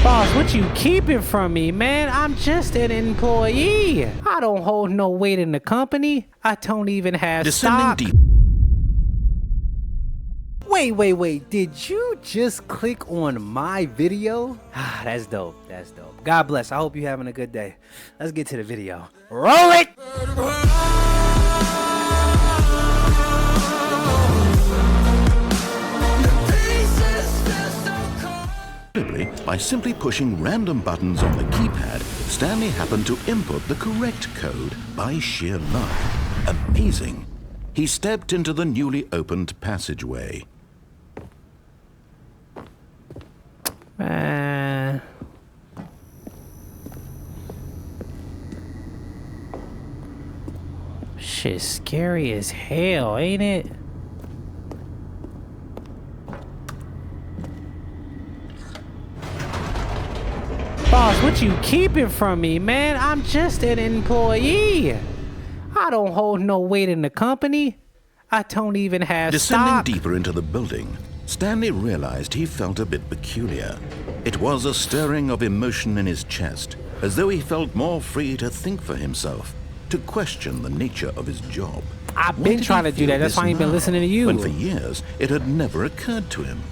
Boss, what you keeping from me, man? I'm just an employee. I don't hold no weight in the company. I don't even have stock. Wait. Did you just click on my video? That's dope. That's dope. God bless. I hope you're having a good day. Let's get to the video. Roll it! By simply pushing random buttons on the keypad, Stanley happened to input the correct code by sheer luck. Amazing. He stepped into the newly opened passageway. Man. Shit's scary as hell, ain't it? Boss, what you keeping from me, man? I'm just an employee. I don't hold no weight in the company. I don't even have Descending stock. deeper into the building, Stanley realized he felt a bit peculiar. It was a stirring of emotion in his chest, as though he felt more free to think for himself, to question the nature of his job. I've been trying to do that. That's why I ain't been listening to you. When for years, it had never occurred to him.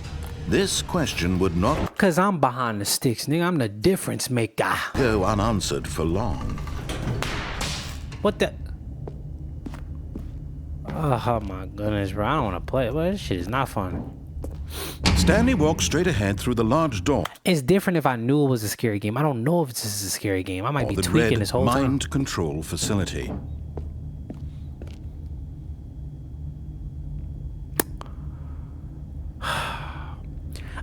This question would not Cause I'm behind the sticks, nigga. I'm the difference maker. go unanswered for long. What the? Oh my goodness, bro. I don't want to play it. Well, this shit is not fun. Stanley walked straight ahead through the large door. It's different if I knew it was a scary game. I don't know if this is a scary game. I might be The tweaking dread this whole mind time. control facility.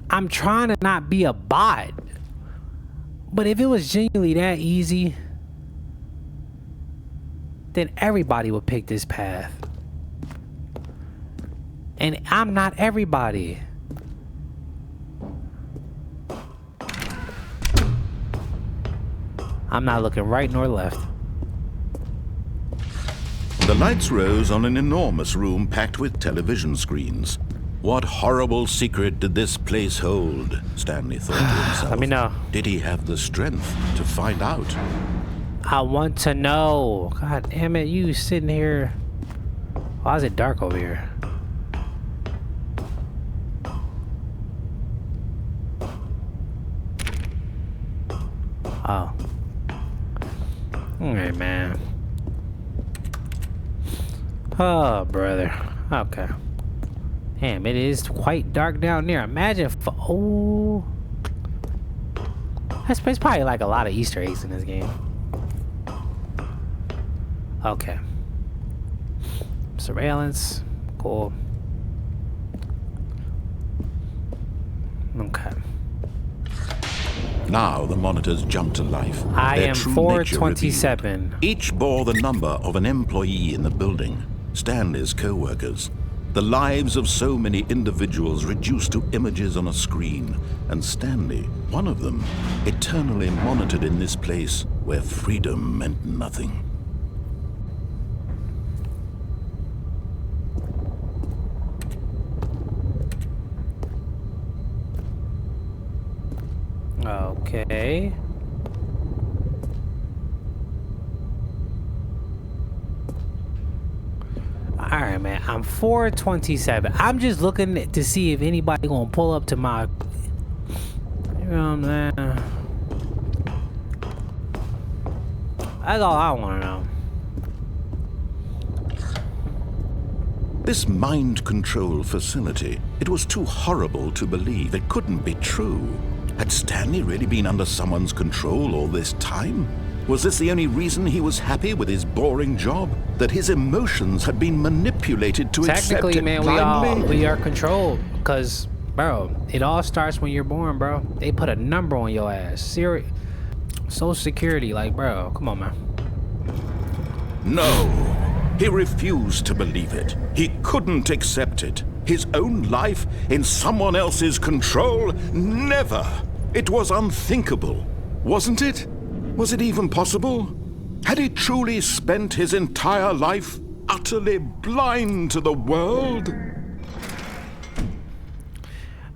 I'm trying to not be a bot. But if it was genuinely that easy, then everybody would pick this path. And I'm not everybody. I'm not looking right nor left. The lights rose on an enormous room packed with television screens. What horrible secret did this place hold? Stanley thought to himself. Let me know. Did he have the strength to find out? I want to know. God damn it, you sitting here. Why is it dark over here? Oh. Alright, man. Oh, brother. Okay. Damn, it is quite dark down there. Imagine if... Oh. That's probably like a lot of Easter eggs in this game. Okay. Surveillance. Cool. Okay. Now the monitors jumped to life. I Their am true nature 427. revealed. Each bore the number of an employee in the building, Stanley's co-workers. The lives of so many individuals reduced to images on a screen, and Stanley, one of them, eternally monitored in this place where freedom meant nothing. Okay. Alright, man. I'm 427. I'm just looking to see if anybody gonna pull up to my... You know what I'm saying? That's all I want to know. This mind control facility, it was too horrible to believe. It couldn't be true. Had Stanley really been under someone's control all this time? Was this the only reason he was happy with his boring job? That his emotions had been manipulated to accept Technically, it man, blindly? we are controlled. Because, bro, it all starts when you're born, bro. They put a number on your ass. Social Security, like, bro, come on, man. No. He refused to believe it. He couldn't accept it. His own life in someone else's control? Never. It was unthinkable, wasn't it? Was it even possible? Had he truly spent his entire life utterly blind to the world?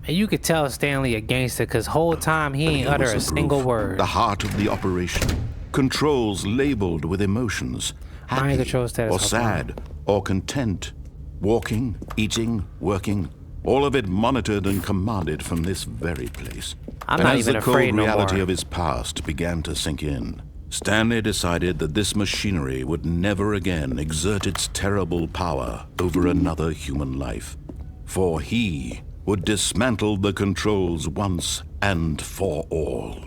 And you could tell Stanley a gangster because whole time he ain't Here utter was a the single proof, word. The heart of the operation. Controls labeled with emotions. Mind Happy control status or offline. sad or content. Walking, eating, working. All of it monitored and commanded from this very place. I'm And not as even the cold afraid no reality more. of his past began to sink in, Stanley decided that this machinery would never again exert its terrible power over another human life. For he would dismantle the controls once and for all.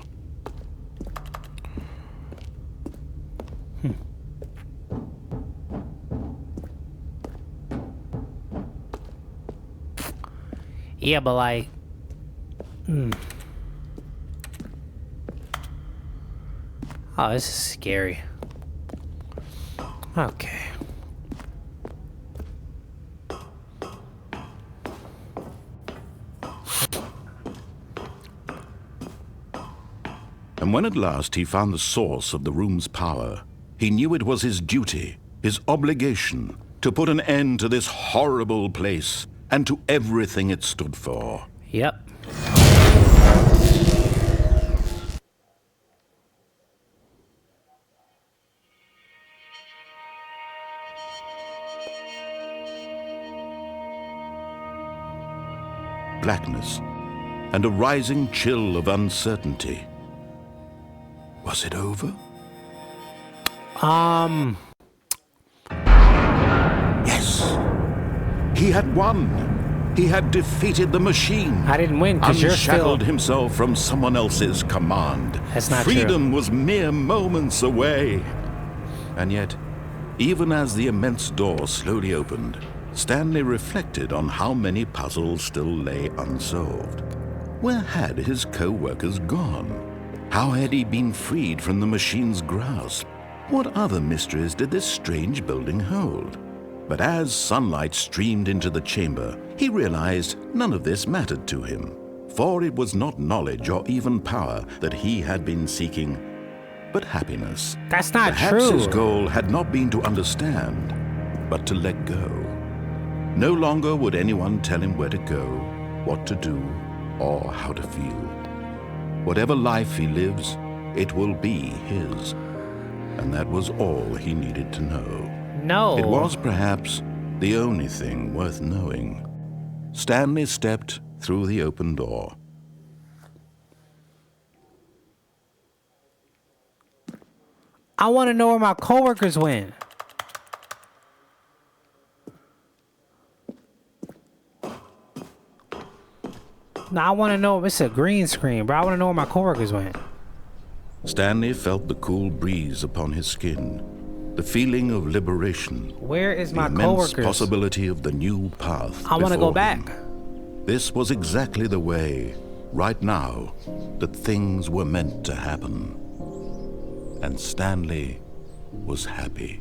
Yeah, but like... Oh, this is scary. Okay. And when at last he found the source of the room's power, he knew it was his duty, his obligation, to put an end to this horrible place and to everything it stood for. Yep. Blackness and a rising chill of uncertainty. Was it over? Yes. He had won. He had defeated the machine. I didn't win because you're still... Unshackled himself from someone else's command. That's not true. Freedom was mere moments away. And yet, even as the immense door slowly opened, Stanley reflected on how many puzzles still lay unsolved. Where had his co-workers gone? How had he been freed from the machine's grasp? What other mysteries did this strange building hold? But as sunlight streamed into the chamber, he realized none of this mattered to him, for it was not knowledge or even power that he had been seeking, but happiness. That's not Perhaps true. his goal had not been to understand, but to let go. No longer would anyone tell him where to go, what to do, or how to feel. Whatever life he lives, it will be his. And that was all he needed to know. No. It was perhaps the only thing worth knowing. Stanley stepped through the open door. I want to know where my coworkers went. No, I want to know. It's a green screen, bro. I want to know where my coworkers went. Stanley felt the cool breeze upon his skin, the feeling of liberation. Where is my the immense coworkers? possibility of the new path. I want to go before back. him. This was exactly the way, right now, that things were meant to happen. And Stanley was happy.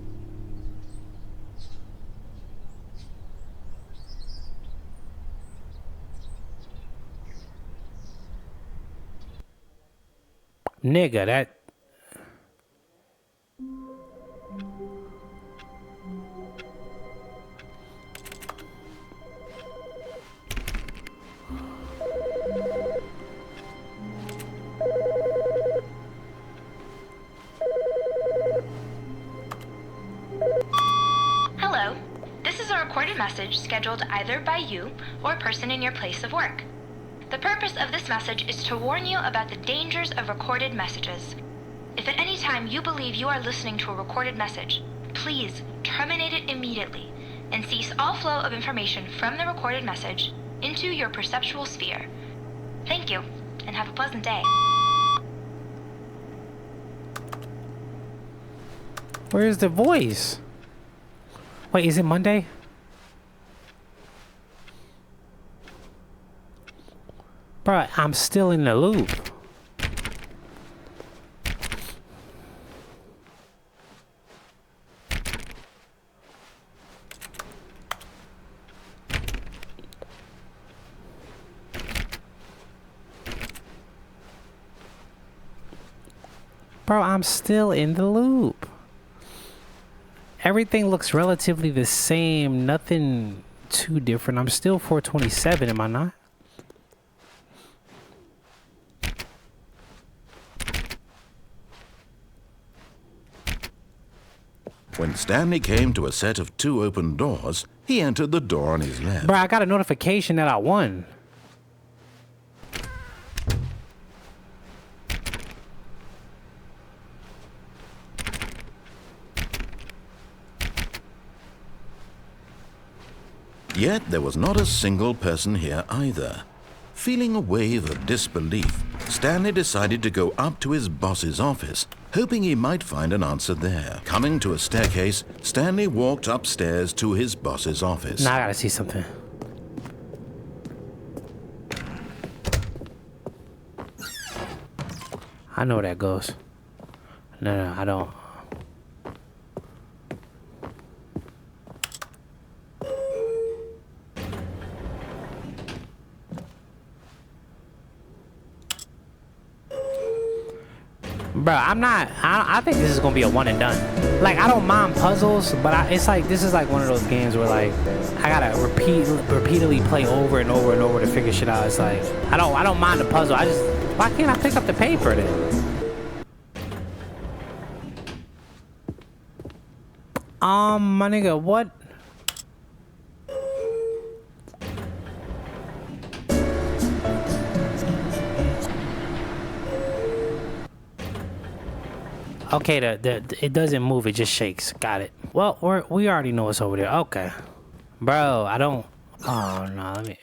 Nigga, that... Hello. This is a recorded message scheduled either by you or a person in your place of work. The purpose of this message is to warn you about the dangers of recorded messages. If at any time you believe you are listening to a recorded message, please terminate it immediately and cease all flow of information from the recorded message into your perceptual sphere. Thank you, and have a pleasant day. Where's the voice? Wait, is it Monday? Bro, I'm still in the loop. Bro, I'm still in the loop. Everything looks relatively the same. Nothing too different. I'm still 427, am I not? When Stanley came to a set of 2 open doors, he entered the door on his left. Bro, I got a notification that I won. Yet there was not a single person here either. Feeling a wave of disbelief, Stanley decided to go up to his boss's office, hoping he might find an answer there. Coming to a staircase, Stanley walked upstairs to his boss's office. Now I gotta see something. I know where that goes. No, I don't. Bro, I think this is gonna be a one and done. Like, I don't mind puzzles, but it's like, this is like one of those games where like, I gotta repeatedly play over and over and over to figure shit out. It's like, I don't mind the puzzle. Why can't I pick up the paper then? My nigga, what? Okay, it doesn't move, it just shakes. Got it. Well, we already know what's over there. Okay. Bro, I don't... Oh, no, let me...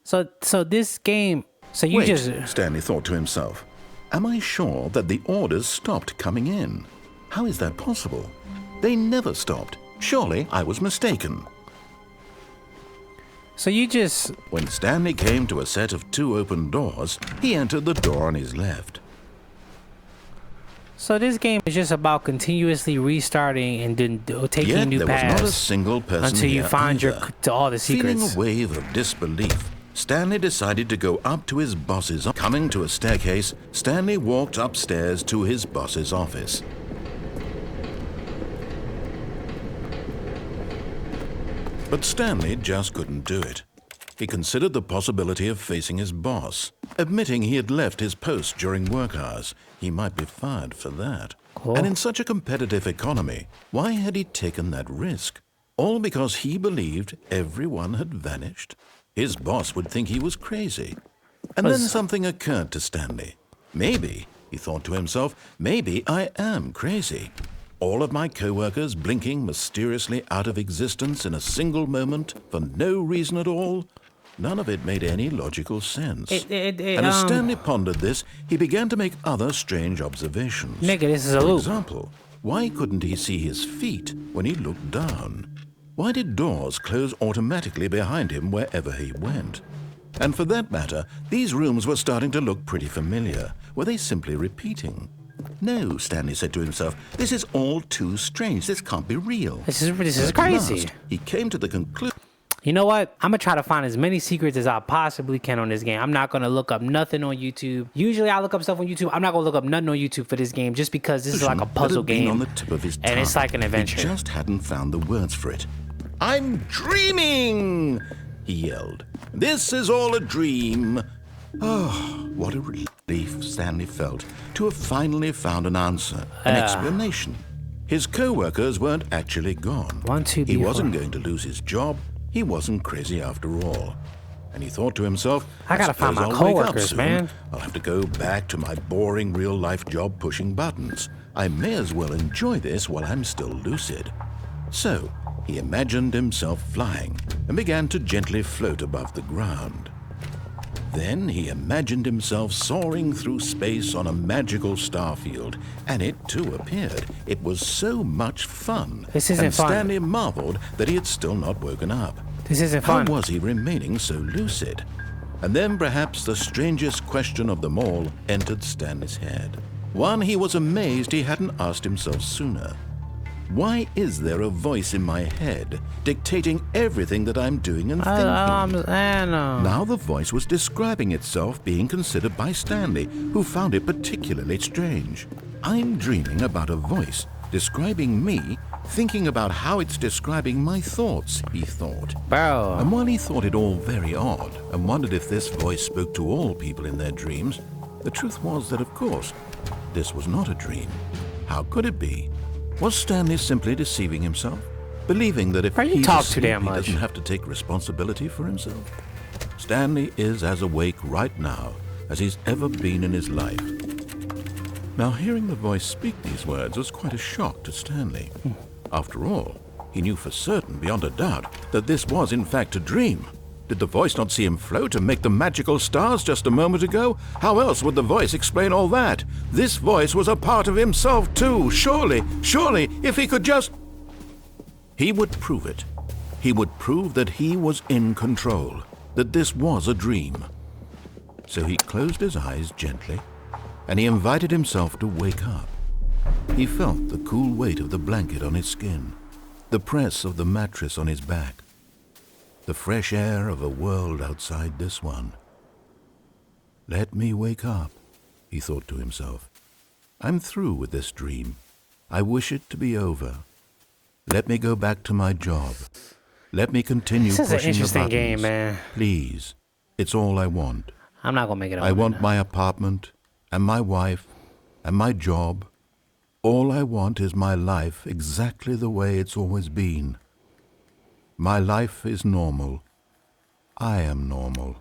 So this game... So you Wait, just... Stanley thought to himself. Am I sure that the orders stopped coming in? How is that possible? They never stopped. Surely I was mistaken. So you just... When Stanley came to a set of 2 open doors, he entered the door on his left. So this game is just about continuously restarting and then taking Yet new there was not a paths single person until you here find either. all the secrets. Feeling a wave of disbelief, Stanley decided to go up to his boss's office. Coming to a staircase, Stanley walked upstairs to his boss's office. But Stanley just couldn't do it. He considered the possibility of facing his boss. Admitting he had left his post during work hours, he might be fired for that. Cool. And in such a competitive economy, why had he taken that risk? All because he believed everyone had vanished? His boss would think he was crazy. And then something occurred to Stanley. Maybe, he thought to himself, maybe I am crazy. All of my co-workers blinking mysteriously out of existence in a single moment for no reason at all? None of it made any logical sense. And as Stanley pondered this, he began to make other strange observations. Nigga, this is a For loop. example, why couldn't he see his feet when he looked down? Why did doors close automatically behind him wherever he went? And for that matter, these rooms were starting to look pretty familiar. Were they simply repeating? No, Stanley said to himself, this is all too strange. This can't be real. This is At crazy. last, he came to the conclusion. You know what? I'm gonna try to find as many secrets as I possibly can on this game. I'm not gonna look up nothing on YouTube. Usually I look up stuff on YouTube. I'm not gonna look up nothing on YouTube for this game just because this is like a puzzle game. On the tip of his and it's tongue. like an adventure. He just hadn't found the words for it. I'm dreaming, he yelled. This is all a dream. Oh, what a relief Stanley felt to have finally found an answer, an explanation. His co-workers weren't actually gone. He wasn't going to lose his job. He wasn't crazy after all. And he thought to himself, I gotta find my suppose I'll wake up co-workers, soon. man. I'll have to go back to my boring real-life job pushing buttons. I may as well enjoy this while I'm still lucid. So, he imagined himself flying and began to gently float above the ground. Then he imagined himself soaring through space on a magical starfield, and it too appeared. It was so much fun. This isn't fun. And Stanley marveled that he had still not woken up. This isn't fun. How was he remaining so lucid? And then perhaps the strangest question of them all entered Stanley's head. One he was amazed he hadn't asked himself sooner. Why is there a voice in my head dictating everything that I'm doing and thinking? Now the voice was describing itself being considered by Stanley, who found it particularly strange. I'm dreaming about a voice describing me, thinking about how it's describing my thoughts, he thought. Bro. And while he thought it all very odd and wondered if this voice spoke to all people in their dreams, the truth was that, of course, this was not a dream. How could it be? Was Stanley simply deceiving himself? Believing that if Bro, you he's talk asleep, too damn he much. doesn't have to take responsibility for himself? Stanley is as awake right now as he's ever been in his life. Now, hearing the voice speak these words was quite a shock to Stanley. After all, he knew for certain, beyond a doubt, that this was in fact a dream. Did the voice not see him float and make the magical stars just a moment ago? How else would the voice explain all that? This voice was a part of himself too. Surely, if he could just... He would prove it. He would prove that he was in control, that this was a dream. So he closed his eyes gently, and he invited himself to wake up. He felt the cool weight of the blanket on his skin, the press of the mattress on his back, the fresh air of a world outside this one. Let me wake up, he thought to himself. I'm through with this dream. I wish it to be over. Let me go back to my job. Let me continue This is pushing an interesting the buttons. game, man. Please, it's all I want. I'm not gonna make it. I want my apartment, and my wife, and my job. All I want is my life exactly the way it's always been. My life is normal. I am normal.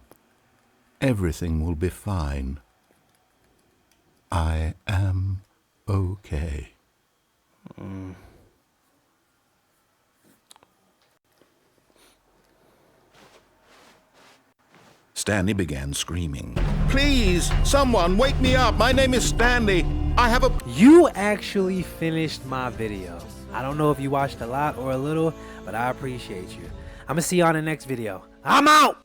Everything will be fine. I am okay. Stanley began screaming. Please, someone, wake me up. My name is Stanley. I have a... You actually finished my video. I don't know if you watched a lot or a little, but I appreciate you. I'm gonna see you on the next video. I'm out!